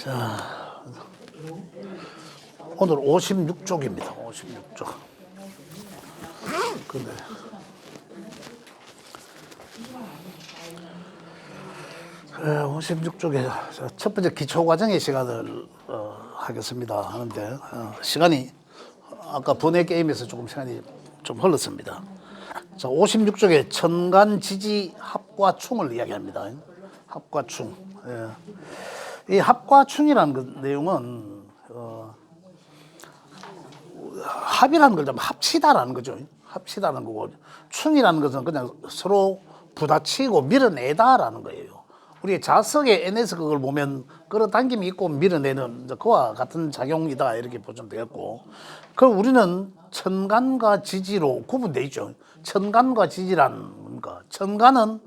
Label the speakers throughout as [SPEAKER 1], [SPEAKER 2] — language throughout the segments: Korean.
[SPEAKER 1] 자, 오늘 56쪽입니다. 56쪽. 근데 56쪽에 첫 번째 기초과정의 시간을 하겠습니다. 하는데 시간이 아까 번외 게임에서 조금 시간이 좀 흘렀습니다. 자, 56쪽에 천간지지 합과충을 이야기합니다. 합과충. 이 합과충이라는 그 내용은 합이라는 걸 좀 합치다라는 거죠. 합치다는 거고, 충이라는 것은 그냥 서로 부딪히고 밀어내다라는 거예요. 우리 자석의 N에서 그걸 보면 끌어당김이 있고 밀어내는 그와 같은 작용이다 이렇게 보시면 되겠고, 그럼 우리는 천간과 지지로 구분되어 있죠. 천간과 지지란 뭔가, 천간은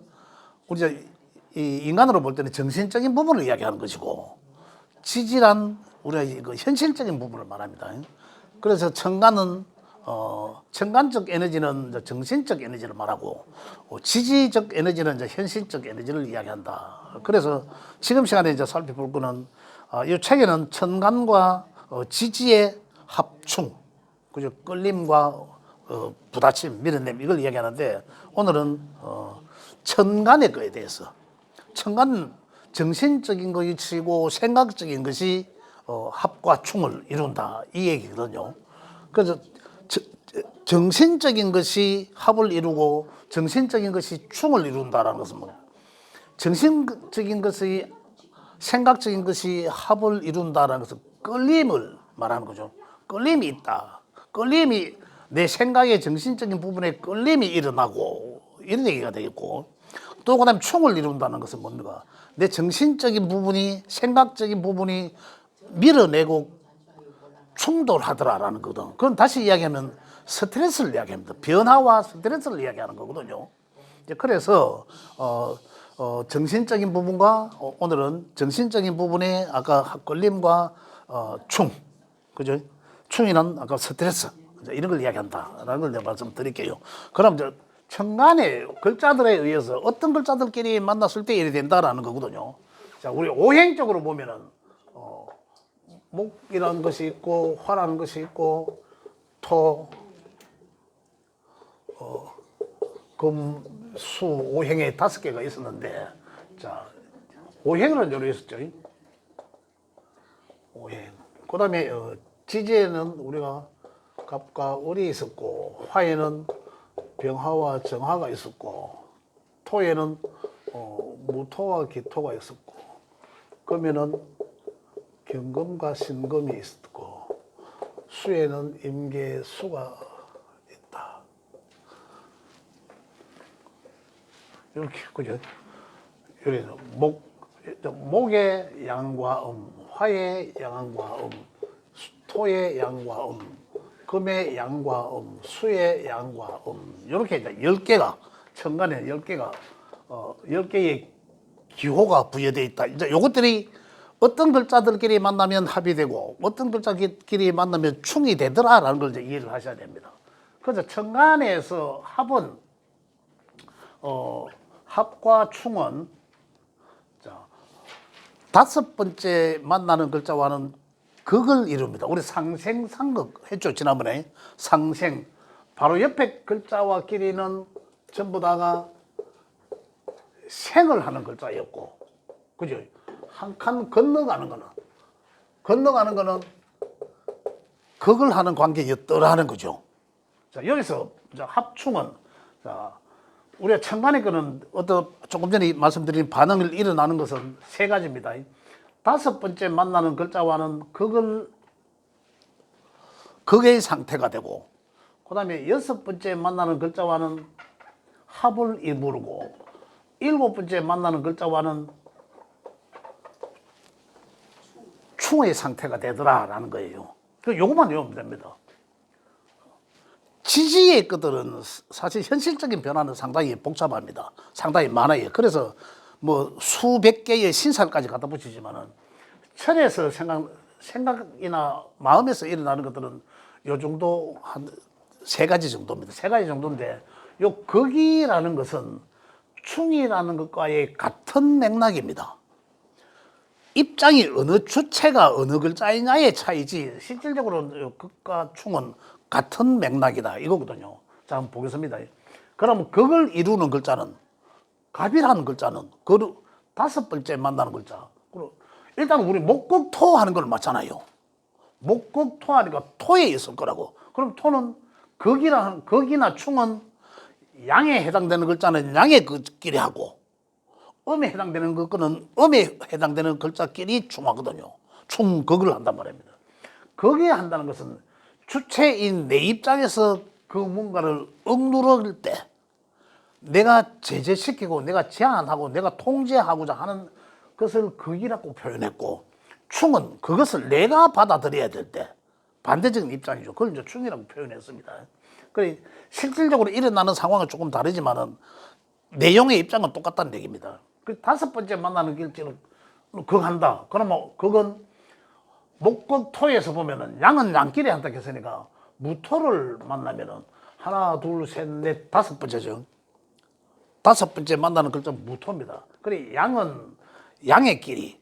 [SPEAKER 1] 우리가 이 인간으로 볼 때는 정신적인 부분을 이야기하는 것이고, 지지란 우리가 그 현실적인 부분을 말합니다. 그래서 천간은 천간적 에너지는 정신적 에너지를 말하고, 지지적 에너지는 이제 현실적 에너지를 이야기한다. 그래서 지금 시간에 이제 살펴볼 거는 이 책에는 천간과 지지의 합충, 그죠? 끌림과 부딪힘, 밀어냄 이걸 이야기하는데, 오늘은 천간의 거에 대해서. 천간은 정신적인 것이고 생각적인 것이 합과 충을 이룬다 이 얘기거든요. 그래서 정신적인 것이 합을 이루고 정신적인 것이 충을 이룬다라는 것은 뭐, 정신적인 것이 생각적인 것이 합을 이룬다라는 것은 끌림을 말하는 거죠. 끌림이 있다. 끌림이 내 생각의 정신적인 부분에 끌림이 일어나고 이런 얘기가 되겠고, 또 그다음 충을 이룬다는 것은 뭔가 내 정신적인 부분이 생각적인 부분이 밀어내고 충돌하더라라는 거거든. 그건 다시 이야기하면 스트레스를 이야기합니다. 변화와 스트레스를 이야기하는 거거든요. 그래서 정신적인 부분과 오늘은 정신적인 부분에 아까 끌림과 충, 그죠? 충이는 아까 스트레스 이런 걸 이야기한다라는 걸 내가 말씀드릴게요. 그럼 이제 천간의 글자들에 의해서 어떤 글자들끼리 만났을 때 이래 된다라는 거거든요. 자, 우리 오행적으로 보면은 목이라는 것이 있고 화라는 것이 있고 토, 금, 수, 오행에 5개가 있었는데, 자, 오행은 여러 있었죠. 오행. 그 다음에 지지에는 우리가 갑과 을이 있었고, 화에는 병화와 정화가 있었고, 토에는 무토와 기토가 있었고, 금에는 경금과 신금이 있었고, 수에는 임계 수가 있다. 이렇게 그죠? 여기서 목의 양과 화의 양과 토의 양과 금의 양과 수의 양과 이렇게 이제 10개가 천간에 10개가 10개의 기호가 부여되어 있다. 이제 요것들이 어떤 글자들끼리 만나면 합이 되고 어떤 글자끼리 만나면 충이 되더라라는 걸 이제 이해를 하셔야 됩니다. 그래서 천간에서 합은 합과 충은 자, 5번째 만나는 글자와는 극을 이룹니다. 우리 상생, 상극 했죠, 지난번에. 상생. 바로 옆에 글자와 끼리는 전부 다가 생을 하는 글자였고, 그죠? 한 칸 건너가는 거는 극을 하는 관계였더라는 거죠. 자, 여기서 합충은, 자, 우리가 천간의 거는 조금 전에 말씀드린 반응을 일어나는 것은 3가지입니다. 5번째 만나는 글자와는 극의 상태가 되고, 그 다음에 6번째 만나는 글자와는 합을 이루고, 7번째 만나는 글자와는 충의 상태가 되더라라는 거예요. 요것만 외우면 됩니다. 지지의 것들은 사실 현실적인 변화는 상당히 복잡합니다. 상당히 많아요. 그래서 뭐 수백 개의 신살까지 갖다 붙이지만은 철에서 생각이나 마음에서 일어나는 것들은 요 정도 한 3가지 정도입니다. 3가지 정도인데 요 극이라는 것은 충이라는 것과의 같은 맥락입니다. 입장이 어느 주체가 어느 글자이냐의 차이지 실질적으로 극과 충은 같은 맥락이다 이거거든요. 자, 한번 보겠습니다. 그럼 그걸 이루는 글자는 갑이라는 글자는 그 다섯 번째 만나는 글자. 일단 우리 목극토 하는 걸 맞잖아요. 목극토 하니까 토에 있을 거라고. 그럼 토는 극이나 충은 양에 해당되는 글자는 양의 글끼리 하고 음에 해당되는 것은 음에 해당되는 글자끼리 충하거든요. 충극을 한단 말입니다. 거기에 한다는 것은 주체인 내 입장에서 그 뭔가를 억누를 때 내가 제재시키고 내가 제한하고 내가 통제하고자 하는 것을 극이라고 표현했고, 충은 그것을 내가 받아들여야 될 때 반대적인 입장이죠. 그걸 이제 충이라고 표현했습니다. 그래 실질적으로 일어나는 상황은 조금 다르지만은 내용의 입장은 똑같다는 얘기입니다. 그 다섯 번째 만나는 길지는 극한다. 그러면 극은 목극토에서 보면은 양은 양끼리 한다 했으니까 무토를 만나면은 하나, 둘, 셋, 넷, 다섯 번째죠. 다섯 번째 만나는 글자는 무토입니다. 그래 양은 양의끼리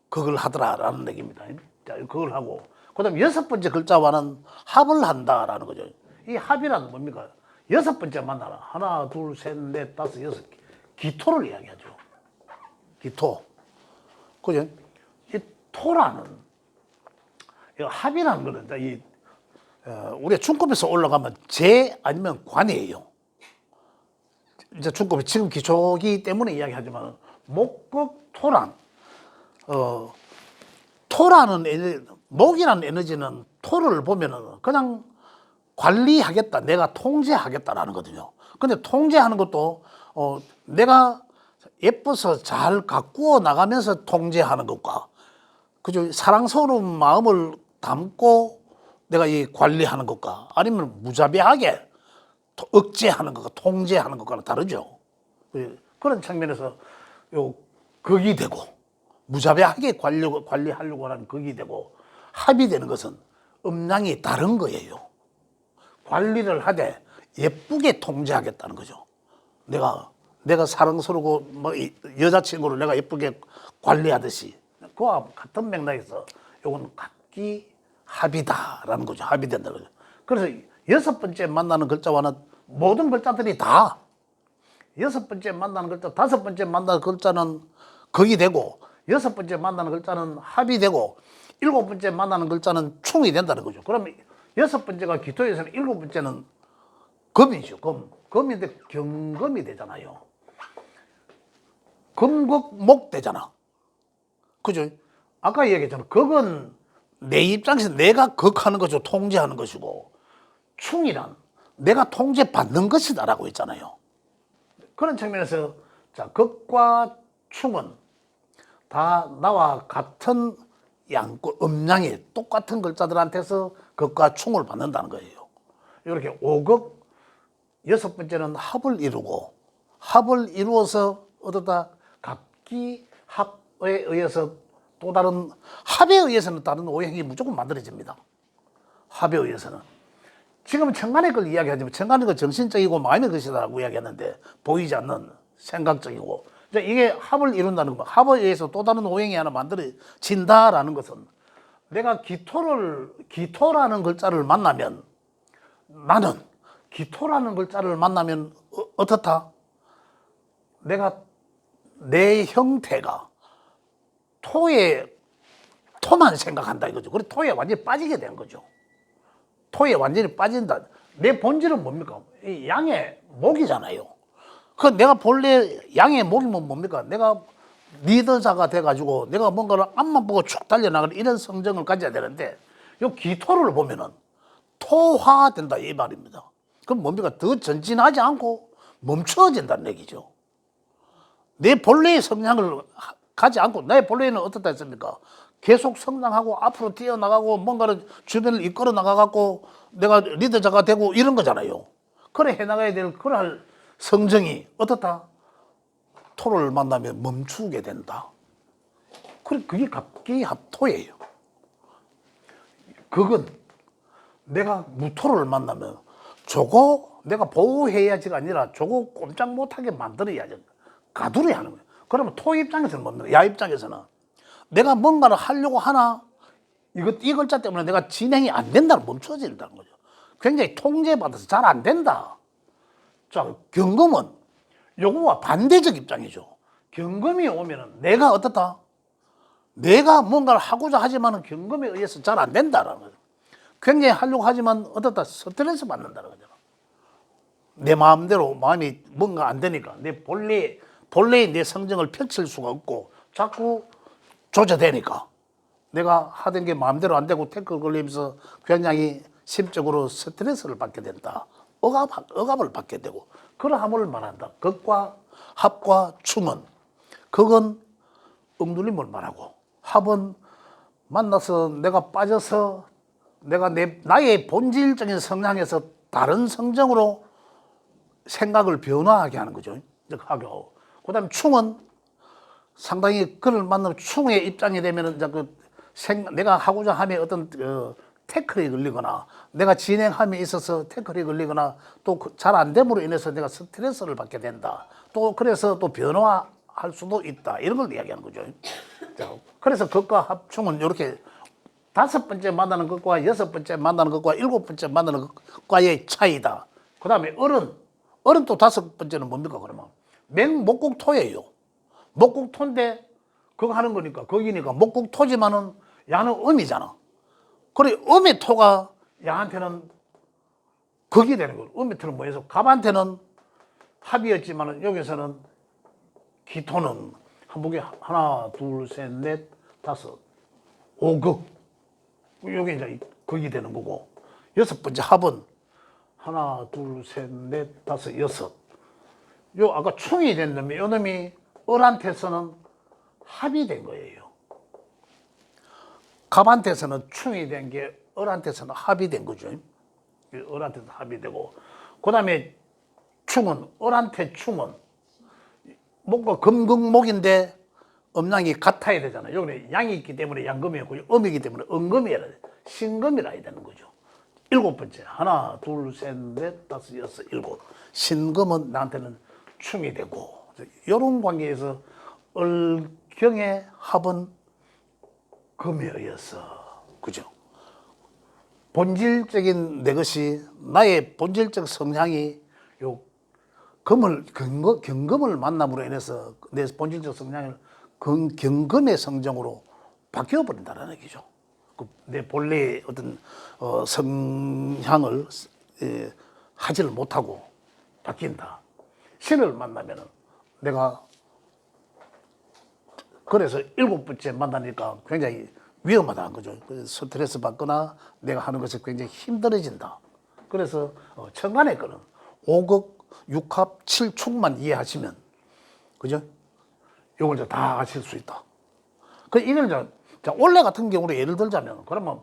[SPEAKER 1] 그걸 하더라라는 얘기입니다. 자, 그걸 하고 그다음 여섯 번째 글자와는 합을 한다라는 거죠. 이 합이란 뭡니까? 여섯 번째 만나라. 하나, 둘, 셋, 넷, 다섯, 여섯. 기토를 이야기하죠. 기토. 그죠? 이 토라는 이 합이라는 거는 우리가 중급에서 올라가면 재 아니면 관이에요. 이제 중급이 지금 기초기 때문에 이야기하지만 목극토란 토라는 에너지, 목이라는 에너지는 토를 보면은 그냥 관리하겠다, 내가 통제하겠다라는 거거든요. 근데 통제하는 것도 내가 예뻐서 잘 가꾸어 나가면서 통제하는 것과 그죠, 사랑스러운 마음을 담고 내가 이 관리하는 것과 아니면 무자비하게 억제하는 것과 통제하는 것과는 다르죠. 그런 측면에서 요 극이 되고 무자비하게 관리하려고 하는 극이 되고 합이 되는 것은 음양이 다른 거예요. 관리를 하되 예쁘게 통제하겠다는 거죠. 내가 사랑스러고 뭐 여자친구를 내가 예쁘게 관리하듯이 그와 같은 맥락에서 이건 각기 합이다라는 거죠. 합이 된다는 거죠. 그래서 여섯 번째 만나는 글자와는 모든 글자들이 다 여섯 번째 만나는 글자, 다섯 번째 만나는 글자는 극이 되고 여섯 번째 만나는 글자는 합이 되고 일곱 번째 만나는 글자는 충이 된다는 거죠. 그러면 여섯 번째가 기토에서는 일곱 번째는 금이죠. 금인데 경금이 되잖아요. 금극목 되잖아. 그죠? 아까 얘기했잖아. 극은 내 입장에서 내가 극하는 거죠. 통제하는 것이고 충이란 내가 통제받는 것이다라고 했잖아요. 그런 측면에서 자, 극과 충은 다 나와 같은 음양이 똑같은 글자들한테서 극과 충을 받는다는 거예요. 이렇게 오극 여섯 번째는 합을 이루고 합을 이루어서 어떠다 각기 합에 의해서 또 다른 합에 의해서는 다른 오행이 무조건 만들어집니다. 합에 의해서는 지금 천간의 걸 이야기하지만 천간의 건 정신적이고 마음의 것이다라고 이야기하는데 보이지 않는 생각적이고 이게 합을 이룬다는 거, 합에 의해서 또 다른 오행이 하나 만들어진다라는 것은 내가 기토라는 글자를 만나면 나는 기토라는 글자를 만나면 어떻다? 내 형태가 토만 생각한다 이거죠. 그래서 토에 완전히 빠지게 된 거죠. 토에 완전히 빠진다. 내 본질은 뭡니까? 이 양의 목이잖아요. 그 내가 본래 양의 목이면 뭡니까? 내가 리더자가 돼가지고 내가 뭔가를 앞만 보고 쭉 달려나가는 이런 성정을 가져야 되는데 요 기토를 보면은 토화된다 이 말입니다. 그럼 뭡니까? 더 전진하지 않고 멈춰진다는 얘기죠. 내 본래의 성향을 가지 않고 내 본래는 어떻다 했습니까? 계속 성장하고 앞으로 뛰어나가고 뭔가를 주변을 이끌어 나가갖고 내가 리더자가 되고 이런 거잖아요. 그래 해나가야 될 그럴 성정이 어떻다? 토를 만나면 멈추게 된다. 그게 갑기합토예요. 그건 내가 무토를 만나면 저거 내가 보호해야지가 아니라 저거 꼼짝 못하게 만들어야지. 가두리 하는 거예요. 그러면 토 입장에서는 뭡니까? 야 입장에서는 내가 뭔가를 하려고 하나 이 글자 때문에 내가 진행이 안 된다, 멈춰진다는 거죠. 굉장히 통제받아서 잘 안 된다. 자, 경금은 요거와 반대적 입장이죠. 경금이 오면은 내가 어떻다? 내가 뭔가를 하고자 하지만은 경금에 의해서 잘 안 된다라는 거죠. 굉장히 하려고 하지만 어떻다? 스트레스 받는다는 거죠. 내 마음대로 마음이 뭔가 안 되니까 내 본래의 내 성정을 펼칠 수가 없고 자꾸 조절되니까 내가 하던 게 마음대로 안 되고 태클 걸리면서 굉장히 심적으로 스트레스를 받게 된다. 억압을 받게 되고 그러함을 말한다. 극과 합과 충은 극은 엉눌림을 말하고 합은 만나서 내가 빠져서 내가 나의 본질적인 성향에서 다른 성정으로 생각을 변화하게 하는 거죠. 하고. 그 다음에 충은 상당히 그를 만나면 충의 입장이 되면은 내가 하고자 함에 어떤 태클이 걸리거나 내가 진행함에 있어서 태클이 걸리거나 또 잘 안 됨으로 인해서 내가 스트레스를 받게 된다. 또 그래서 또 변화할 수도 있다. 이런 걸 이야기하는 거죠. 자, 그래서 극과 합충은 이렇게 5번째 만나는 것과 6번째 만나는 것과 7번째 만나는 것과의 차이다. 그 다음에 어른 또 5번째는 뭡니까 그러면? 맹목국토예요. 목국토인데 그거 하는 거니까 거기니까 목국토지만은 야는 음이잖아. 그래 음의 토가 야한테는 극이 되는 거예요. 음의 토는 뭐해서 갑한테는 합이었지만은 여기서는 기토는 한 보게 하나 둘 셋 넷 다섯 5극 요게 이제 극이 되는 거고 6번째 합은 하나 둘 셋 넷 다섯 여섯 요 아까 충이 된 놈이 요 놈이 을한테서는 합이 된 거예요. 갑한테서는 충이 된 게 을한테서는 합이 된 거죠. 을한테서 합이 되고 그 다음에 충은 을한테 충은 목과 금극목인데 음양이 같아야 되잖아요. 여기는 양이 있기 때문에 양금이었고 음이기 때문에 음금이라 신금이라 해야 되는 거죠. 7번째 하나 둘 셋 넷 다섯 여섯 7 신금은 나한테는 충이 되고 이런 관계에서 을경의 합은 금에 의해서 그죠? 본질적인 내 것이 나의 본질적 성향이 요 경금을 만남으로 인해서 내 본질적 성향을 경금의 성정으로 바뀌어 버린다는 얘기죠. 내 본래의 어떤 성향을 하지를 못하고 바뀐다. 신을 만나면은 내가 그래서 7번째 만나니까 굉장히 위험하다는 거죠. 그래서 스트레스 받거나 내가 하는 것이 굉장히 힘들어진다. 그래서 천간의 거는 5극, 6합, 7축만 이해하시면 그죠? 이걸 다 아실 수 있다. 그 이걸 원래 같은 경우로 예를 들자면 그러면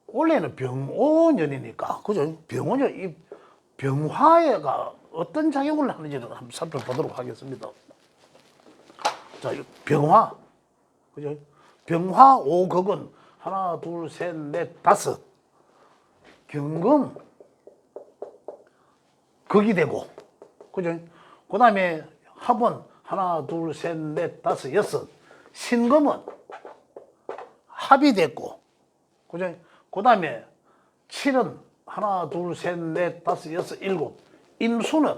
[SPEAKER 1] 원래는 병오년이니까 그죠? 병오년 이 병화가 어떤 작용을 하는지를 한번 살펴보도록 하겠습니다. 자, 병화 그죠? 병화 5극은 하나 둘 셋 넷 다섯 경금 극이 되고 그죠? 그 다음에 합은 하나 둘 셋 넷 다섯 여섯 신금은 합이 됐고 그죠? 그 다음에 7은 하나 둘 셋 넷 다섯 여섯 7 임수는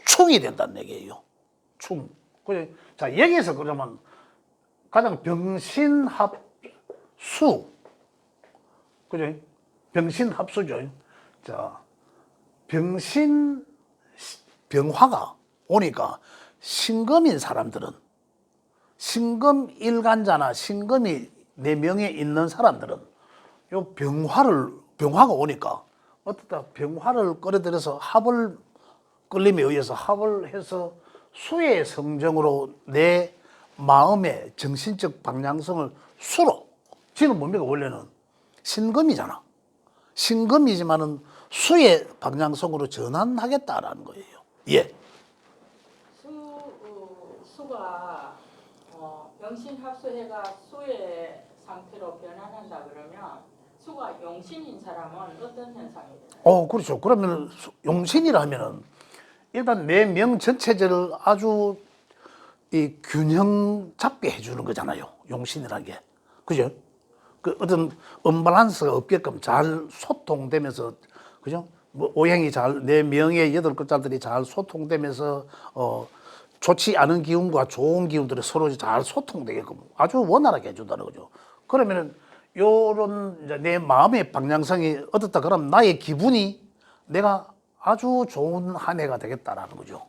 [SPEAKER 1] 충이 된다는 얘기예요. 충 그죠? 자 여기서 그러면 가장 병신합수 그죠? 병신합수죠. 자 병화가 오니까 신금인 사람들은 신금 일간자나 신금이 내 명에 있는 사람들은 요 병화가 오니까 어떻다 병화를 끌어들여서 합을 끌림에 의해서 합을 해서 수의 성정으로 내 마음의 정신적 방향성을 수로 지금 뭡니까 원래는 신금이잖아. 신금이지만은 수의 방향성으로 전환하겠다라는 거예요. 예.
[SPEAKER 2] 수가 병신합수해가 수의 상태로 변환한다 그러면 수가 용신인 사람은 어떤 현상이 되나요?
[SPEAKER 1] 그렇죠. 그러면 용신이라면은 일단 내 명 전체를 아주 이 균형 잡게 해주는 거잖아요. 용신이라는 게. 그죠? 그 어떤 언밸런스가 없게끔 잘 소통되면서, 그죠? 뭐 오행이 잘, 내 명의 8글자들이 잘 소통되면서, 좋지 않은 기운과 좋은 기운들이 서로 잘 소통되게끔 아주 원활하게 해준다는 거죠. 그러면은, 요런 이제 내 마음의 방향성이 어떻다 그러면 나의 기분이 내가 아주 좋은 한 해가 되겠다라는 거죠.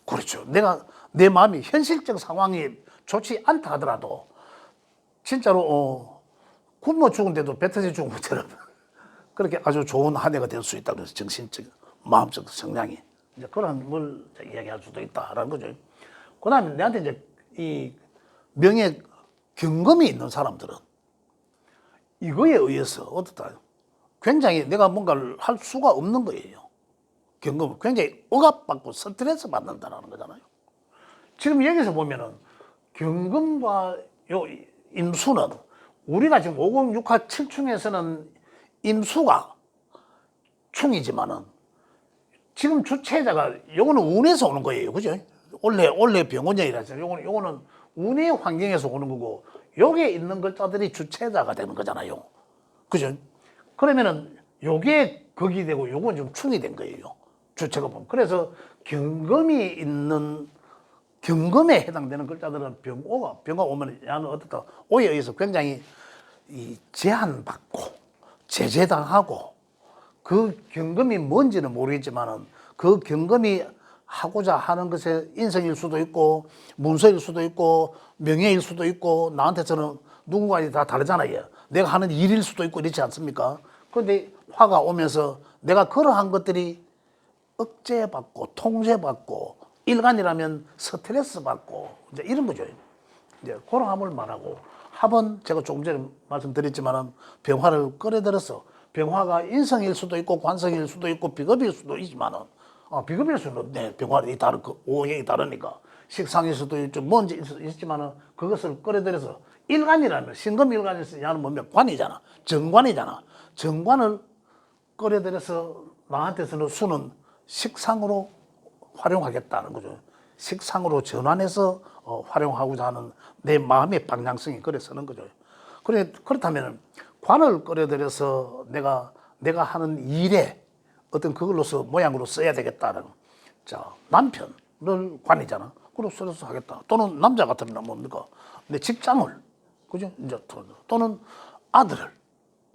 [SPEAKER 1] 그렇죠. 내가 내 마음이 현실적 상황이 좋지 않다 하더라도 진짜로 굶어 죽은데도 배 터져 죽은 것처럼 그렇게 아주 좋은 한 해가 될 수 있다. 그래서 정신적, 마음적 성향이 이제 그런 걸 이야기할 수도 있다라는 거죠. 그다음에 내한테 이제 이 명예 경금이 있는 사람들은 이거에 의해서 어떻다? 굉장히 내가 뭔가를 할 수가 없는 거예요. 경금을 굉장히 억압받고 스트레스 받는다는 거잖아요. 지금 여기서 보면은 경금과 요 임수는 우리가 지금 50, 6화, 7충에서는 임수가 충이지만은 지금 주체자가 요거는 운에서 오는 거예요. 그죠? 원래 병원형이라서 요거는 운의 환경에서 오는 거고 요게 있는 글자들이 주체자가 되는 거잖아요. 그죠? 그러면은 요게 극이 되고 요건 좀 충이 된 거예요. 주체가 보면. 그래서 경금이 있는 경금에 해당되는 글자들은 병가 오면 야는 어떻다 오에 의해서 굉장히 이 제한받고 제재당하고 그 경금이 뭔지는 모르겠지만은 그 경금이 하고자 하는 것에 인성일 수도 있고 문서일 수도 있고 명예일 수도 있고 나한테서는 누군가 다 다르잖아요. 내가 하는 일일 수도 있고 이렇지 않습니까? 그런데 화가 오면서 내가 그러한 것들이 억제받고 통제받고 일간이라면 스트레스 받고 이제 이런 거죠. 이제 그런 합을 말하고 합은 제가 조금 전에 말씀드렸지만은 병화를 끌어들여서 병화가 인성일 수도 있고 관성일 수도 있고 비급일 수도 있지만은 비급일 수는 네, 병화이 다르고 오행이 다르니까 식상일 수도 있죠. 뭔지 있지만은 그것을 끌어들여서 일간이라면 신금일간에서 야는 뭐면 관이잖아. 정관이잖아. 정관을 끌어들여서 나한테서는 수는 식상으로 활용하겠다는 거죠. 식상으로 전환해서 활용하고자 하는 내 마음의 방향성이 그래 서는 거죠. 그렇다면 관을 끌어들여서 내가 하는 일에 어떤 그걸로서 모양으로 써야 되겠다는. 자, 남편을 관이잖아. 그럼 써서 하겠다. 또는 남자 같으면 뭡니까? 내 직장을, 그죠? 이제 또는 아들을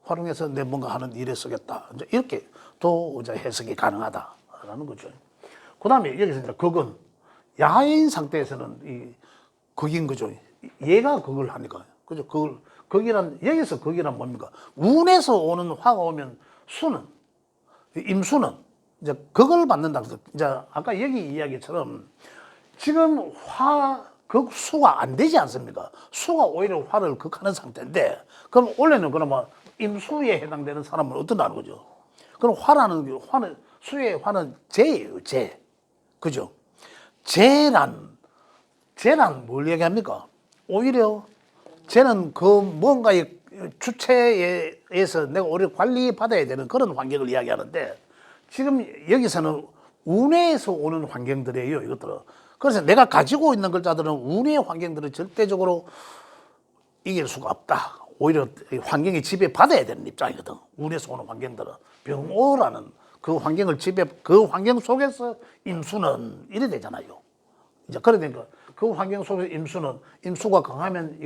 [SPEAKER 1] 활용해서 내 뭔가 하는 일에 쓰겠다. 이제 이렇게 또 이제 해석이 가능하다라는 거죠. 그 다음에 여기서 이제 극은 야인 상태에서는 이 극인 거죠. 얘가 극을 하니까. 그죠? 극이란, 여기서 극이란 뭡니까? 운에서 오는 화가 오면 수는, 임수는 이제 극을 받는다. 이제 아까 여기 이야기처럼 지금 극수가 안 되지 않습니까? 수가 오히려 화를 극하는 상태인데, 그럼 원래는 그러면 임수에 해당되는 사람은 어떠냐는 거죠. 그럼 수의 화는 재예요, 재. 그죠? 재란 뭘 얘기합니까? 오히려 쟤는 그 뭔가의 주체에서 내가 오히려 관리받아야 되는 그런 환경을 이야기하는데 지금 여기서는 운에서 오는 환경들이에요, 이것들은. 그래서 내가 가지고 있는 글자들은 운의 환경들은 절대적으로 이길 수가 없다. 오히려 환경이 지배받아야 되는 입장이거든. 운에서 오는 환경들은. 병오라는 그 환경을 그 환경 속에서 임수는 이래 되잖아요. 이제 그러니까 그 환경 속에서 임수가 강하면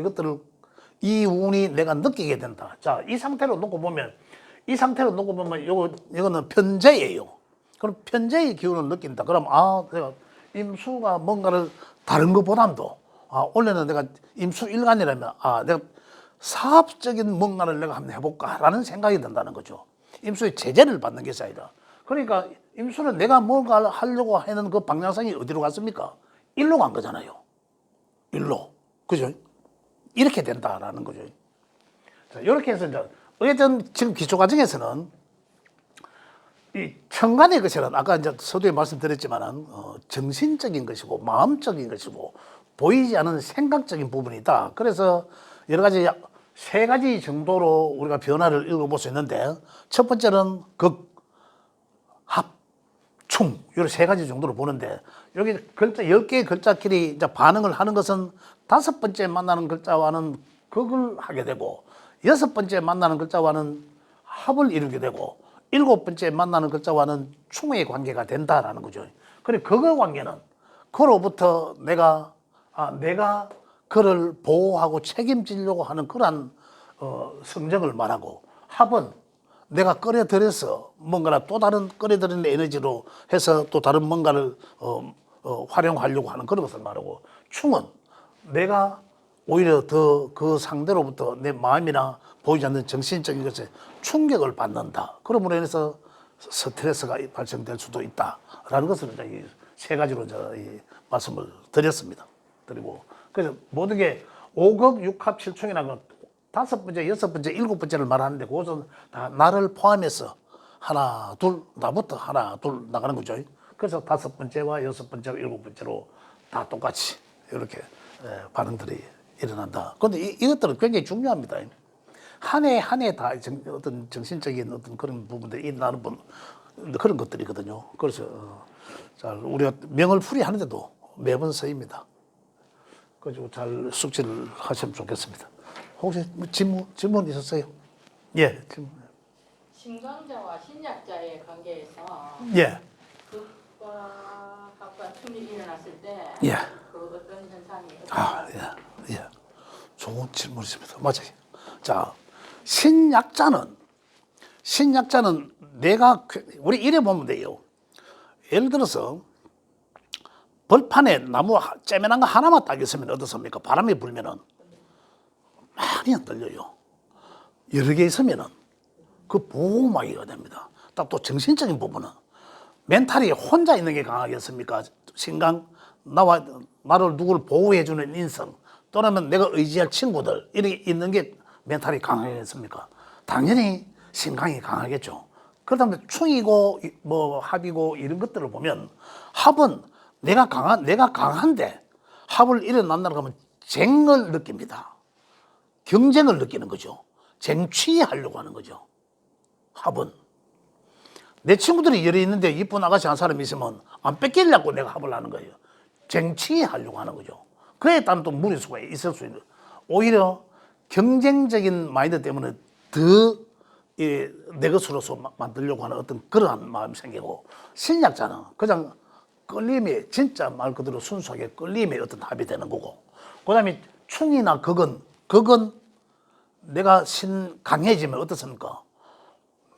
[SPEAKER 1] 이 운이 내가 느끼게 된다. 자, 이 상태로 놓고 보면 이거는 편재예요. 그럼 편재의 기운을 느낀다. 그럼 내가 임수가 뭔가를 다른 것보다도 원래는 내가 임수 일간이라면 내가 사업적인 뭔가를 내가 한번 해볼까라는 생각이 든다는 거죠. 임수의 제재를 받는 것이 아니라. 그러니까 임수는 내가 뭔가 하려고 하는 그 방향성이 어디로 갔습니까? 일로 간 거잖아요. 일로. 그죠? 이렇게 된다라는 거죠. 자, 이렇게 해서 이제 어쨌든 지금 기초과정에서는 이 천간의 것이란 아까 이제 서두에 말씀드렸지만은 정신적인 것이고 마음적인 것이고 보이지 않는 생각적인 부분이다. 그래서 여러 가지 3가지 정도로 우리가 변화를 읽어볼 수 있는데 첫 번째는 극, 합, 충. 충, 이런 세 가지 정도로 보는데, 여기 글자, 10개의 글자끼리 이제 반응을 하는 것은 5번째 만나는 글자와는 극을 하게 되고, 6번째 만나는 글자와는 합을 이루게 되고, 7번째 만나는 글자와는 충의 관계가 된다라는 거죠. 그래, 극의 관계는 그로부터 내가 그를 보호하고 책임지려고 하는 그러한 성정을 말하고, 합은 내가 끌어들여서 뭔가나 또 다른 끌어들이는 에너지로 해서 또 다른 뭔가를 활용하려고 하는 그런 것을 말하고, 충은 내가 오히려 더 그 상대로부터 내 마음이나 보이지 않는 정신적인 것에 충격을 받는다. 그러므로 인해서 스트레스가 발생될 수도 있다라는 것을 이제 세 가지로 이제 말씀을 드렸습니다. 그리고 그래서 모든 게 5극 6합 7충이라는 건 5번째, 6번째, 7번째를 말하는데 그것은 다 나를 포함해서 하나, 둘, 나부터 하나, 둘 나가는 거죠. 그래서 5번째와 6번째와 7번째로 다 똑같이 이렇게 반응들이 일어난다. 그런데 이것들은 굉장히 중요합니다. 한 해 한 해 다 어떤 정신적인 어떤 그런 부분들이 일어나는 그런 것들이거든요. 그래서 우리가 명을 풀이하는데도 매번 쓰입니다. 그래서 잘 숙지를 하시면 좋겠습니다. 혹시 질문 있었어요? 예, 질문.
[SPEAKER 2] 신강자와 신약자의 관계에서
[SPEAKER 1] 예,
[SPEAKER 2] 극과 합과 충이 일어났을 때
[SPEAKER 1] 예.
[SPEAKER 2] 그 어떤 현상이
[SPEAKER 1] 예. 좋은 질문이십니다. 맞아요. 자, 신약자는 내가, 우리 이래 보면 돼요. 예를 들어서 벌판에 나무 째면한 거 하나만 딱 있으면 어떻습니까? 바람이 불면은 많이 흔들려요. 여러 개 있으면은 그 보호막이가 됩니다. 딱 또 정신적인 부분은 멘탈이 혼자 있는 게 강하겠습니까? 신강, 나를 누구를 보호해주는 인성, 또는 내가 의지할 친구들, 이렇게 있는 게 멘탈이 강하겠습니까? 당연히 신강이 강하겠죠. 그렇다면 충이고 뭐 합이고 이런 것들을 보면, 합은 내가 강한데 합을 일어난다고 하면 쟁을 느낍니다. 경쟁을 느끼는 거죠. 쟁취하려고 하는 거죠. 합은. 내 친구들이 열이 있는데 이쁜 아가씨 한 사람이 있으면 안 뺏기려고 내가 합을 하는 거예요. 쟁취하려고 하는 거죠. 그에 따른 또 무리수가 있을 수 있는. 오히려 경쟁적인 마인드 때문에 더 내 것으로서 만들려고 하는 어떤 그러한 마음이 생기고, 신약자는 그냥 끌림에, 진짜 말 그대로 순수하게 끌림에 어떤 합이 되는 거고, 그 다음에 충이나 극은 내가 강해지면 어떻습니까?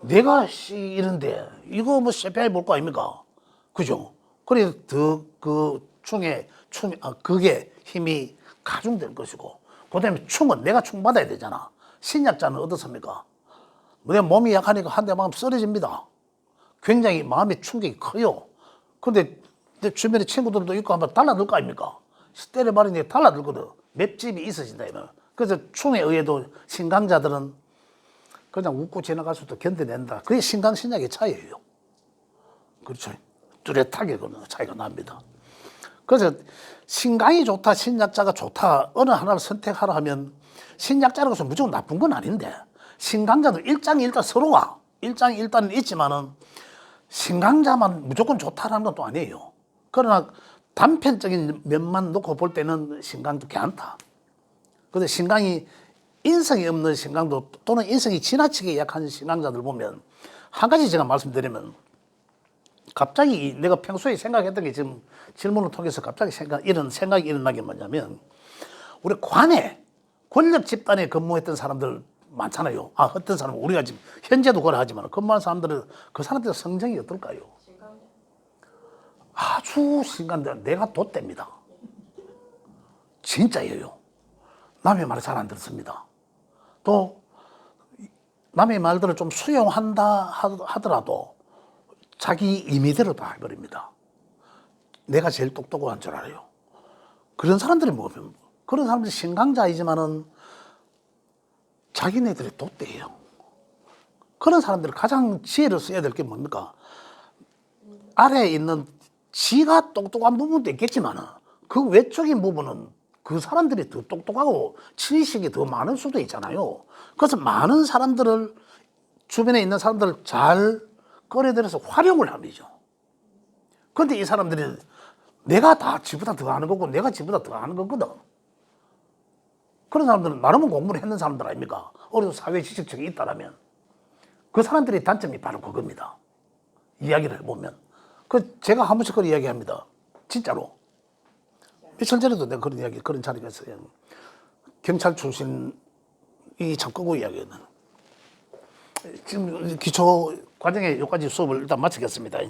[SPEAKER 1] 내가 이런데 이거 뭐 셰페이 볼 거 아닙니까? 그죠? 그래서 더 그 극의 힘이 가중될 것이고, 그 다음에 충은 내가 충받아야 되잖아. 신약자는 어떻습니까? 내 몸이 약하니까 한 대 맞으면 쓰러집니다. 굉장히 마음의 충격이 커요. 그런데 내 주변에 친구들도 있고 한번 달라들 거 아닙니까? 때려버리니 달라들거든. 맷집이 있어진다 이면. 그래서 충에 의해도 신강자들은 그냥 웃고 지나갈 수도 견뎌낸다. 그게 신강 신약의 차이예요. 그렇죠. 뚜렷하게 그 차이가 납니다. 그래서 신강이 좋다, 신약자가 좋다, 어느 하나를 선택하라 하면 신약자로서 무조건 나쁜 건 아닌데, 신강자도 일장일단 서로가 일장일단은 있지만은 신강자만 무조건 좋다라는 건 또 아니에요. 그러나 단편적인 면만 놓고 볼 때는 신강도 괜찮다. 그런데 신강이 인성이 없는 신강도, 또는 인성이 지나치게 약한 신강자들 보면, 한 가지 제가 말씀드리면, 갑자기 내가 평소에 생각했던 게 지금 질문을 통해서 갑자기 이런 생각이 일어나게 뭐냐면, 우리 권력 집단에 근무했던 사람들 많잖아요. 어떤 사람은 우리가 지금 현재도 그걸 하지만 근무한 사람들은 그 사람들의 성정이 어떨까요? 아주 신강자, 내가 돛대입니다. 진짜예요. 남의 말을 잘 안 듣습니다. 또 남의 말들을 좀 수용한다 하더라도 자기 임의대로 다 해버립니다. 내가 제일 똑똑한 줄 알아요. 그런 사람들이 뭐면, 그런 사람들이 신강자이지만은 자기네들이 돛대예요. 그런 사람들이 가장 지혜를 써야 될 게 뭡니까? 아래에 있는 지가 똑똑한 부분도 있겠지만 그 외적인 부분은 그 사람들이 더 똑똑하고 지식이 더 많을 수도 있잖아요. 그래서 많은 사람들을, 주변에 있는 사람들을 잘 끌어들여서 활용을 하죠. 근데 이 사람들이 내가 다 지보다 더 아는 거고 내가 지보다 더 아는 거거든. 그런 사람들은 나름은 공부를 했는 사람들 아닙니까? 어느 정도 사회 지식층이 있다라면 그 사람들의 단점이 바로 그겁니다. 이야기를 해보면. 제가 한 번씩 그런 이야기 합니다. 진짜로. 며칠 전에도 내가 그런 자리가 있어요. 경찰 출신이 참 끄고 이야기하는. 지금 기초 과정에 여기까지 수업을 일단 마치겠습니다.